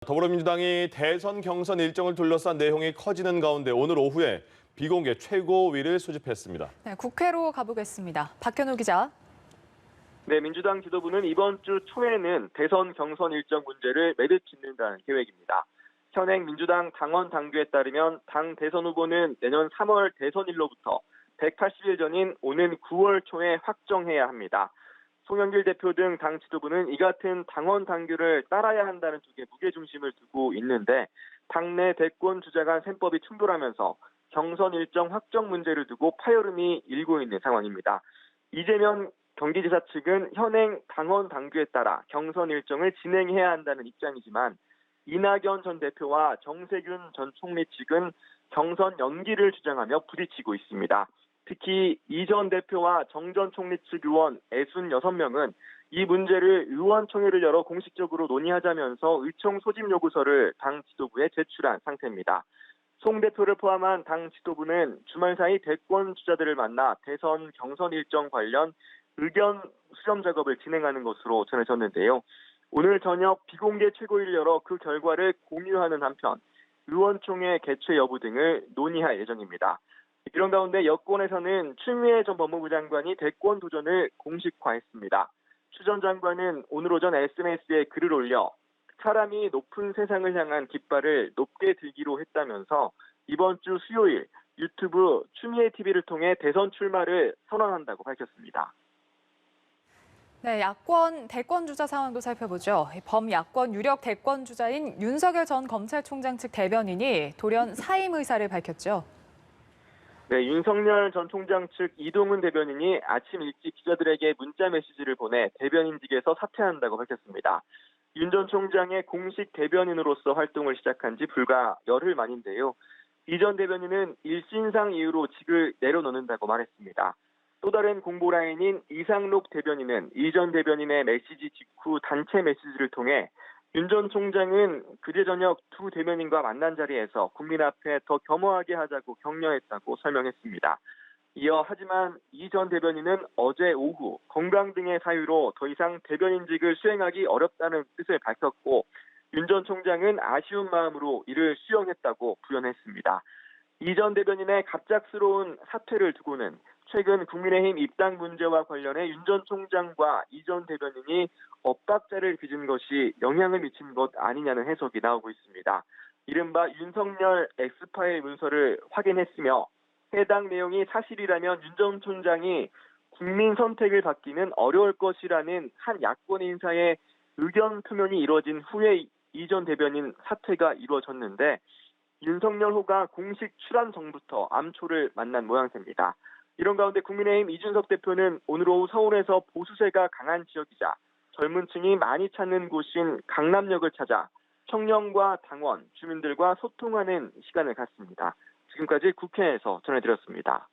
더불어민주당이 대선 경선 일정을 둘러싼 내용이 커지는 가운데 오늘 오후에 비공개 최고위를 소집했습니다. 네, 국회로 가보겠습니다. 박현우 기자. 네, 민주당 지도부는 이번 주 초에는 대선 경선 일정 문제를 매듭짓는다는 계획입니다. 현행 민주당 당원 당규에 따르면 당 대선 후보는 내년 3월 대선일로부터 180일 전인 오는 9월 초에 확정해야 합니다. 송영길 대표 등 당 지도부는 이 같은 당원 당규를 따라야 한다는 쪽에 무게중심을 두고 있는데 당내 대권 주자 간 셈법이 충돌하면서 경선 일정 확정 문제를 두고 파열음이 일고 있는 상황입니다. 이재명 경기지사 측은 현행 당원 당규에 따라 경선 일정을 진행해야 한다는 입장이지만 이낙연 전 대표와 정세균 전 총리 측은 경선 연기를 주장하며 부딪히고 있습니다. 특히 이 전 대표와 정 전 총리 측 의원 66명은 이 문제를 의원총회를 열어 공식적으로 논의하자면서 의총 소집 요구서를 당 지도부에 제출한 상태입니다. 송 대표를 포함한 당 지도부는 주말 사이 대권 주자들을 만나 대선 경선 일정 관련 의견 수렴 작업을 진행하는 것으로 전해졌는데요. 오늘 저녁 비공개 최고위를 열어 그 결과를 공유하는 한편 의원총회 개최 여부 등을 논의할 예정입니다. 이런 가운데 여권에서는 추미애 전 법무부 장관이 대권 도전을 공식화했습니다. 추 전 장관은 오늘 오전 SNS에 글을 올려 사람이 높은 세상을 향한 깃발을 높게 들기로 했다면서 이번 주 수요일 유튜브 추미애 TV를 통해 대선 출마를 선언한다고 밝혔습니다. 네, 야권 대권 주자 상황도 살펴보죠. 범야권 유력 대권 주자인 윤석열 전 검찰총장 측 대변인이 돌연 사임 의사를 밝혔죠. 네, 윤석열 전 총장 측 이동훈 대변인이 아침 일찍 기자들에게 문자 메시지를 보내 대변인직에서 사퇴한다고 밝혔습니다. 윤 전 총장의 공식 대변인으로서 활동을 시작한 지 불과 열흘 만인데요. 이 전 대변인은 일신상 이유로 직을 내려놓는다고 말했습니다. 또 다른 공보 라인인 이상록 대변인은 이 전 대변인의 메시지 직후 단체 메시지를 통해 윤 전 총장은 그제 저녁 두 대변인과 만난 자리에서 국민 앞에 더 겸허하게 하자고 격려했다고 설명했습니다. 이어 하지만 이 전 대변인은 어제 오후 건강 등의 사유로 더 이상 대변인직을 수행하기 어렵다는 뜻을 밝혔고 윤 전 총장은 아쉬운 마음으로 이를 수용했다고 부연했습니다. 이 전 대변인의 갑작스러운 사퇴를 두고는 최근 국민의힘 입당 문제와 관련해 윤 전 총장과 이 전 대변인이 엇박자를 빚은 것이 영향을 미친 것 아니냐는 해석이 나오고 있습니다. 이른바 윤석열 엑스파일 문서를 확인했으며 해당 내용이 사실이라면 윤 전 총장이 국민 선택을 받기는 어려울 것이라는 한 야권 인사의 의견 표명이 이루어진 후에 이 전 대변인 사퇴가 이루어졌는데 윤석열호가 공식 출안 전부터 암초를 만난 모양새입니다. 이런 가운데 국민의힘 이준석 대표는 오늘 오후 서울에서 보수세가 강한 지역이자 젊은 층이 많이 찾는 곳인 강남역을 찾아 청년과 당원, 주민들과 소통하는 시간을 갖습니다. 지금까지 국회에서 전해드렸습니다.